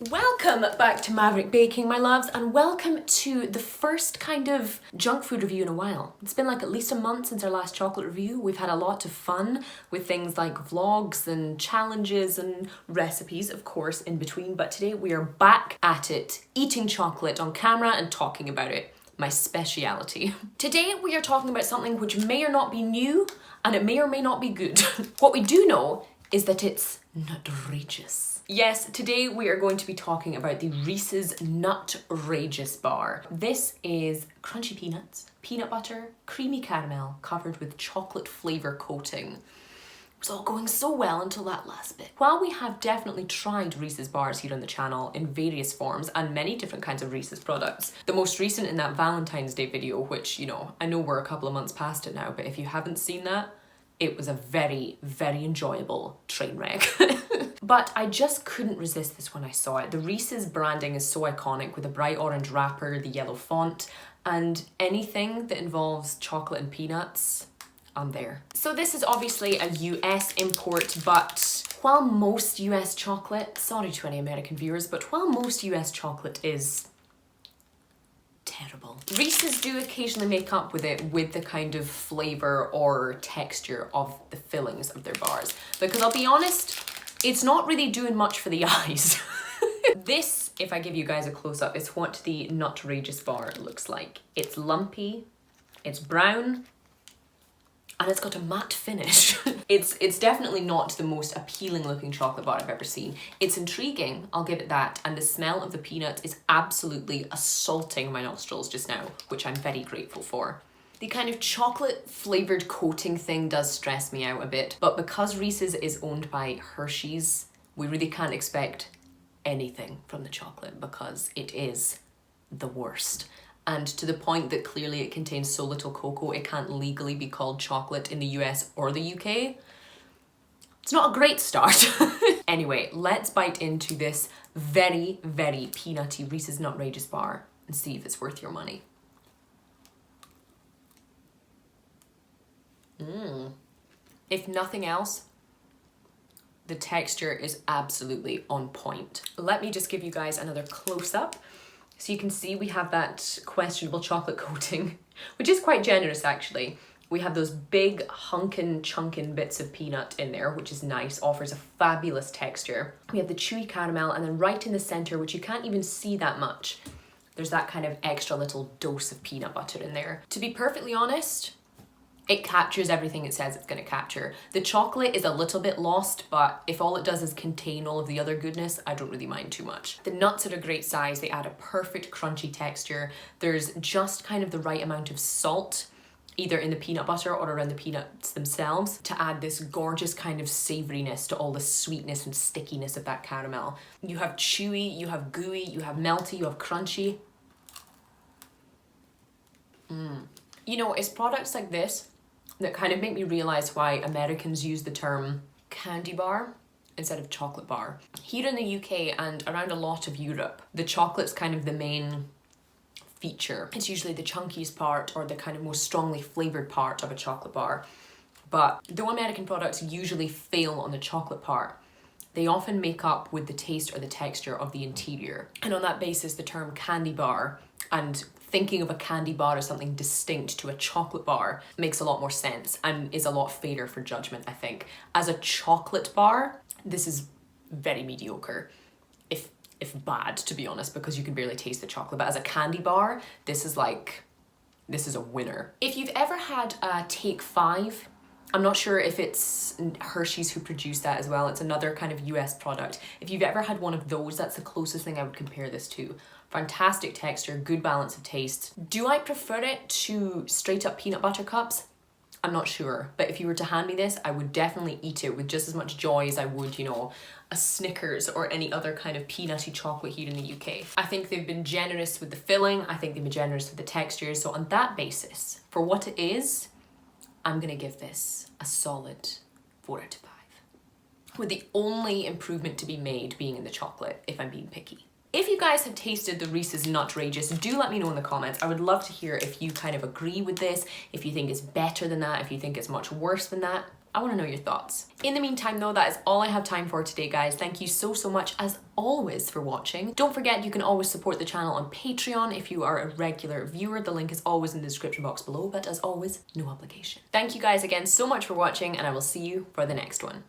Welcome back to Maverick Baking, my loves, and welcome to the first kind of junk food review in a while. It's been like at least a month since our last chocolate review. We've had a lot of fun with things like vlogs and challenges and recipes, of course, in between, but today we are back at it, eating chocolate on camera and talking about it. My speciality. Today we are talking about something which may or not be new, and it may or may not be good. What we do know is that it's nutrageous. Yes, today we are going to be talking about the Reese's Nutrageous bar. This is crunchy peanuts, peanut butter, creamy caramel covered with chocolate flavour coating. It was all going so well until that last bit. While we have definitely tried Reese's bars here on the channel in various forms and many different kinds of Reese's products, the most recent in that Valentine's Day video, which, you know, I know we're a couple of months past it now, but if you haven't seen that, it was a very, very enjoyable train wreck. But I just couldn't resist this when I saw it. The Reese's branding is so iconic with the bright orange wrapper, the yellow font, and anything that involves chocolate and peanuts, I'm there. So this is obviously a US import, but while most US chocolate, sorry to any American viewers, but while most US chocolate is terrible, Reese's do occasionally make up with it with the kind of flavour or texture of the fillings of their bars. Because I'll be honest, it's not really doing much for the eyes. This, if I give you guys a close-up, is what the Nutrageous bar looks like. It's lumpy, it's brown, and it's got a matte finish. It's definitely not the most appealing looking chocolate bar I've ever seen. It's intriguing, I'll give it that, and the smell of the peanuts is absolutely assaulting my nostrils just now, which I'm very grateful for. The kind of chocolate flavoured coating thing does stress me out a bit, but because Reese's is owned by Hershey's, we really can't expect anything from the chocolate because it is the worst. And to the point that clearly it contains so little cocoa, it can't legally be called chocolate in the US or the UK. It's not a great start. Anyway, let's bite into this very, very peanutty Reese's Nutrageous bar and see if it's worth your money. If nothing else, the texture is absolutely on point. Let me just give you guys another close-up. So you can see we have that questionable chocolate coating, which is quite generous actually. We have those big hunkin' chunkin' bits of peanut in there, which is nice, offers a fabulous texture. We have the chewy caramel, and then right in the center, which you can't even see that much, there's that kind of extra little dose of peanut butter in there. To be perfectly honest, it captures everything it says it's going to capture. The chocolate is a little bit lost, but if all it does is contain all of the other goodness, I don't really mind too much. The nuts are a great size. They add a perfect crunchy texture. There's just kind of the right amount of salt, either in the peanut butter or around the peanuts themselves, to add this gorgeous kind of savouriness to all the sweetness and stickiness of that caramel. You have chewy, you have gooey, you have melty, you have crunchy. You know, it's products like this that kind of make me realise why Americans use the term candy bar instead of chocolate bar. Here in the UK and around a lot of Europe, the chocolate's kind of the main feature. It's usually the chunkiest part or the kind of most strongly flavoured part of a chocolate bar. But though American products usually fail on the chocolate part, they often make up with the taste or the texture of the interior. And on that basis, the term candy bar and thinking of a candy bar as something distinct to a chocolate bar makes a lot more sense and is a lot fairer for judgment, I think. As a chocolate bar, this is very mediocre, if bad, to be honest, because you can barely taste the chocolate. But as a candy bar, this is a winner. If you've ever had a Take 5, I'm not sure if it's Hershey's who produced that as well. It's another kind of US product. If you've ever had one of those, that's the closest thing I would compare this to. Fantastic texture, good balance of taste. Do I prefer it to straight up peanut butter cups? I'm not sure, but if you were to hand me this, I would definitely eat it with just as much joy as I would, you know, a Snickers or any other kind of peanutty chocolate here in the UK. I think they've been generous with the filling. I think they've been generous with the textures. So on that basis, for what it is, I'm gonna give this a solid 4 out of 5. With the only improvement to be made being in the chocolate, if I'm being picky. If you guys have tasted the Reese's Nutrageous, do let me know in the comments. I would love to hear if you kind of agree with this, if you think it's better than that, if you think it's much worse than that. I want to know your thoughts. In the meantime though, that is all I have time for today, guys. Thank you so much as always for watching. Don't forget, you can always support the channel on Patreon if you are a regular viewer. The link is always in the description box below, but as always, no obligation. Thank you guys again so much for watching, and I will see you for the next one.